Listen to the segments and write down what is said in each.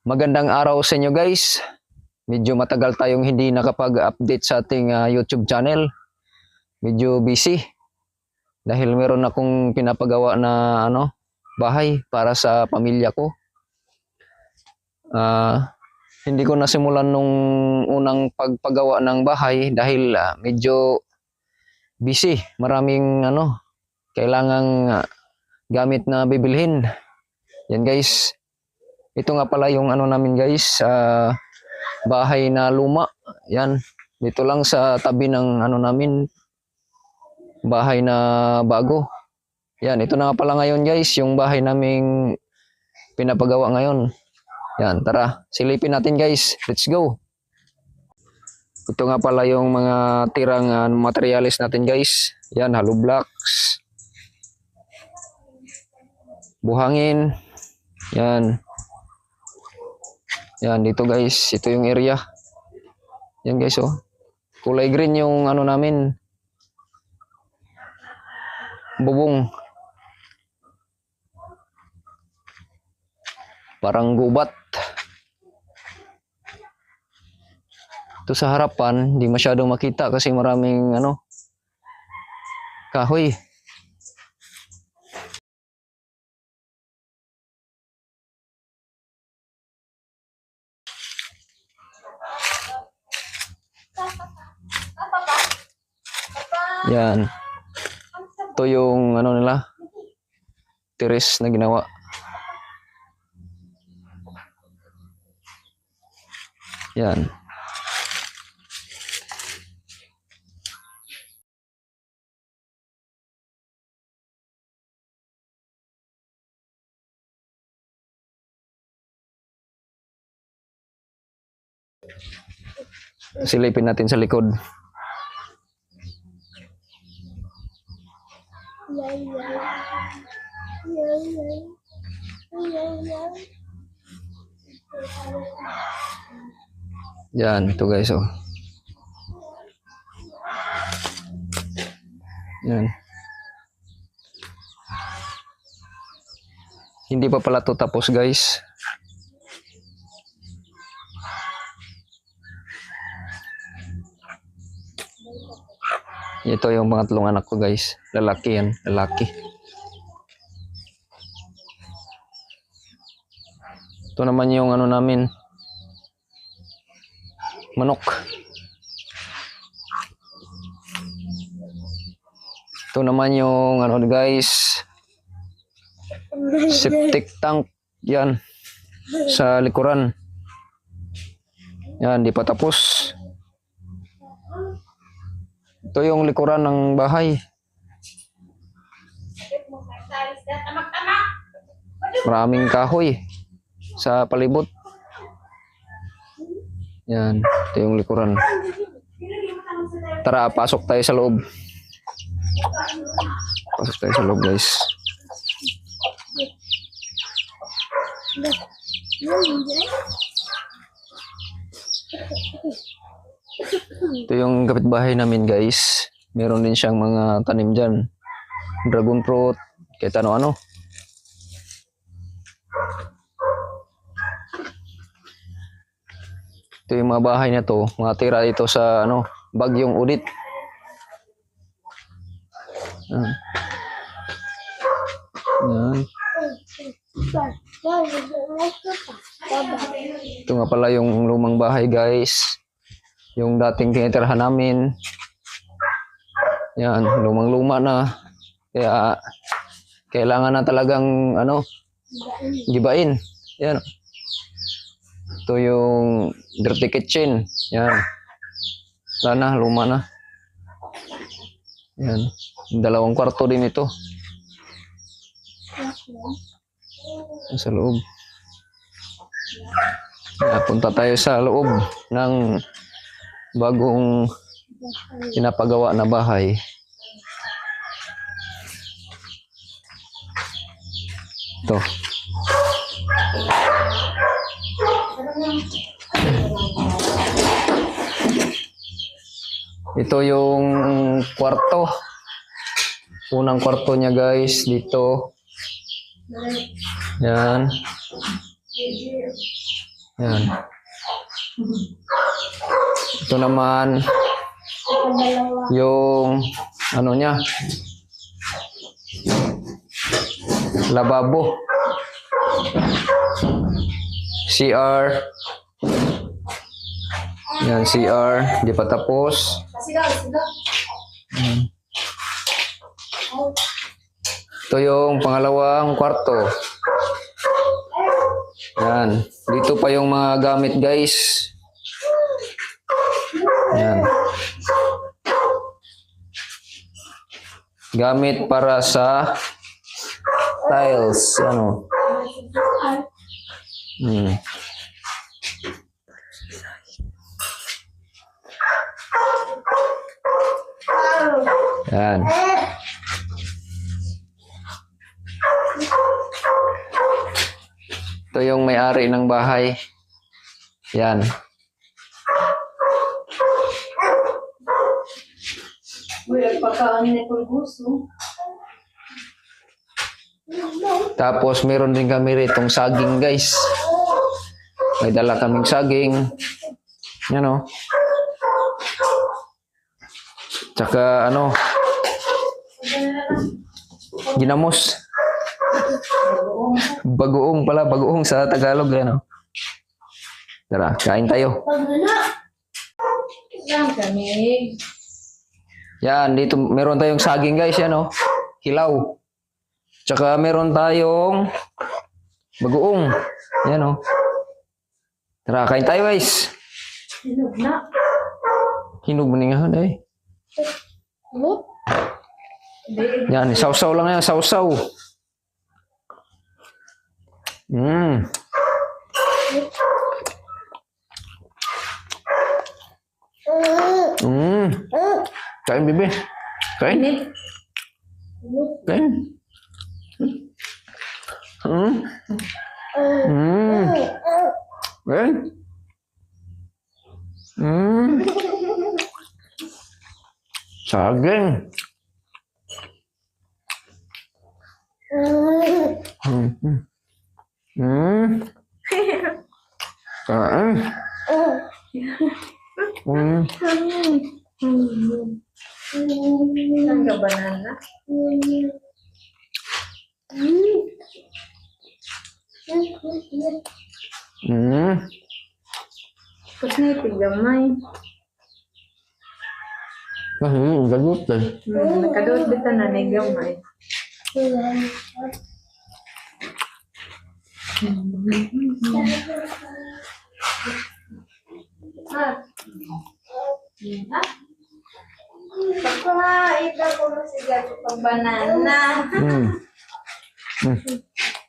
Magandang araw sa inyo guys. Medyo matagal tayong hindi nakapag-update sa ating YouTube channel. Medyo busy dahil meron akong pinapagawa na bahay para sa pamilya ko. Hindi ko nasimulan nung unang pagpagawa ng bahay dahil medyo busy. Maraming kailangang gamit na bibilhin. Yan guys. Ito nga pala yung namin guys, bahay na luma. Yan, dito lang sa tabi ng namin, bahay na bago. Yan, ito na nga pala ngayon guys, yung bahay naming pinapagawa ngayon. Yan, tara, silipin natin guys. Let's go. Ito nga pala yung mga tirang materialis natin guys. Yan, hollow blocks, buhangin. Yan. Yan, dito guys, ito yung area. Yan guys, oh. Kulay green yung namin. Bubong. Parang gubat. Ito sa harapan, hindi masyadong makita kasi maraming kahoy. Yan. Ito yung nila, terrace na ginawa. Yan. Silipin natin sa likod. Yan, ito guys, oh. Yan. Hindi pa pala ito tapos guys. Ito yung pangatlong anak ko guys. Lalaki yan, lalaki. Ito naman yung namin, manok. Ito naman yung guys, septic tank. Yan, sa likuran. Yan, di pa tapos. Ito yung likuran ng bahay. Maraming kahoy sa palibot. Yan, ito yung likuran. Tara, pasok tayo sa loob. Pasok tayo sa loob guys. Ito yung kapitbahay namin guys. Meron din siyang mga tanim dyan. Dragon fruit, kahit ano-ano. Ito yung mga bahay na to. Mga tira dito sa Bagyong Udit. Yan. Ito nga pala yung lumang bahay guys. Yung dating tinitirahan namin. Yan, lumang-luma na. Kaya kailangan na talagang gibain. Yan. Ito yung dirty kitchen. Yan. Wala na, luma na. Yan. Dalawang kwarto din ito. Sa loob. Punta tayo sa loob ng bagong pinapagawa na bahay. Ito. Ito yung kwarto. Unang kwarto niya guys, dito. Yan. Yan. Ito naman, yung ano niya, lababo. CR. Yan, CR. Di pa tapos. Ito yung pangalawang kwarto. Yan. Dito pa yung mga gamit, guys. Yan. Gamit para sa tiles. Ano? Yan. Ito yung may-ari ng bahay. Yan. Tapos meron din kami ritong saging, guys. May dala kaming saging. Yan o. Tsaka ano, ginamos. Bagoong pala, bagoong sa Tagalog. Ano? Tara, kain tayo. Yan, dito meron tayong saging, guys. Yan o, hilaw. Tsaka meron tayong bagoong. Yan o. Tara, kain tayo, guys. Hinog na. Hinog mo nga, eh. Yan, sausaw lang yan, sausaw. Kain, bebe. Kain. Kain. Kain. Saging. Kain. Mangga banana. Tapos na itigamay. Gagot eh. Nakadot bita na ni gamay. Pagkuhait ako na siya pag banana.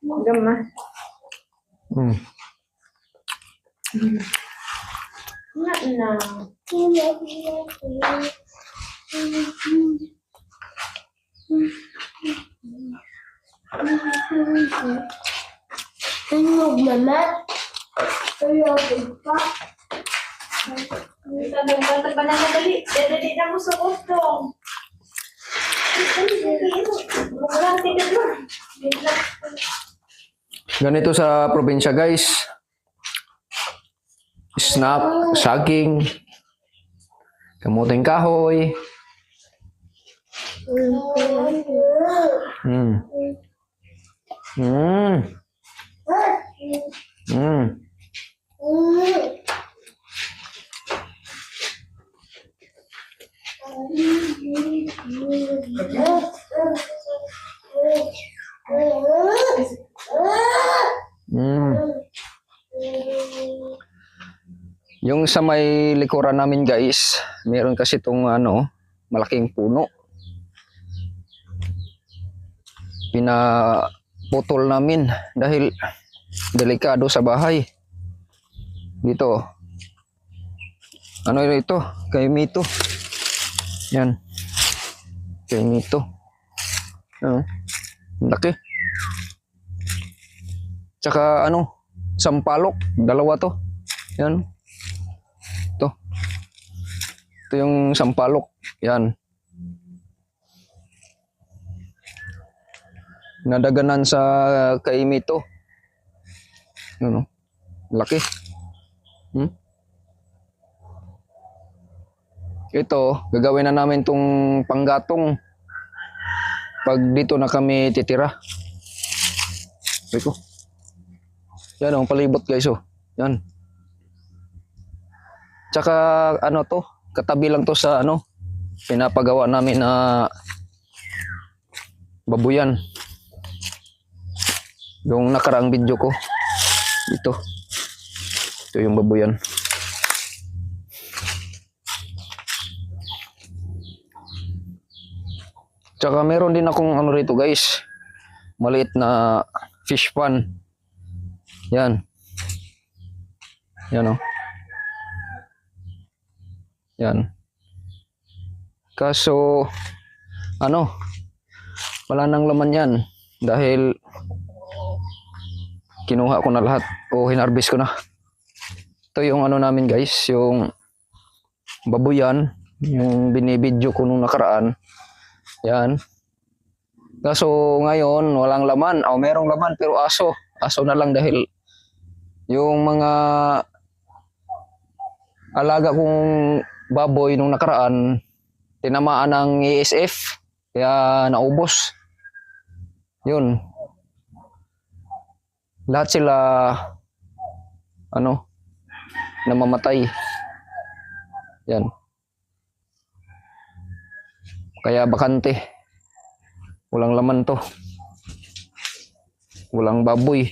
Gama. Na. Tunog naman. Tunog pa. Banana dali. Dali na mo sa kutong. Ganito sa probinsya, guys. Snap, saging, kamuting kahoy. Yung sa may likuran namin, guys, meron kasi itong ano, malaking puno. Pinaputol namin dahil delikado sa bahay. Dito. Ano ito? Kay Mito. Yan. Kay Mito. Laki. Tsaka ano, sampalok. Dalawa to. Yan. Ito. Ito yung sampalok. Yan. Nadaganan sa kay Mito. Ano? Laki. Hmm? Ito, gagawin na namin tong panggatong pag dito na kami titira. Ito. Yan ang palibot guys oh. Yan. Tsaka ano to, katabi lang to sa ano, pinapagawa namin na babuyan. Yung nakaraang video ko. Ito. Ito yung babuyan. Tsaka meron din akong ano rito guys. Maliit na fish pond. Yan. Yan oh. Yan. Kaso ano, wala nang laman yan dahil kinuha ko na lahat o hinarbis ko na. Ito yung ano namin guys, yung babuyan, yung binibidyo ko nung nakaraan. Yan. Kaso ngayon walang laman, o merong laman pero aso na lang dahil yung mga alaga kong baboy nung nakaraan tinamaan ng ESF kaya naubos. Yun. Lahat sila ano namamatay. Yan. Kaya bakante. Walang laman to. Walang baboy.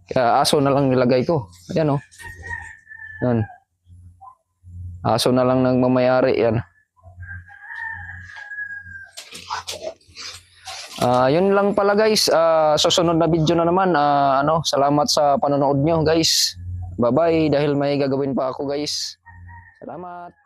Kaya aso na lang nilagay ko. Ayan oh. Yan. Aso na lang nagmamayari yan. Yun lang pala guys. Susunod na video na naman. Salamat sa panonood nyo guys. Bye-bye dahil may gagawin pa ako guys. Salamat.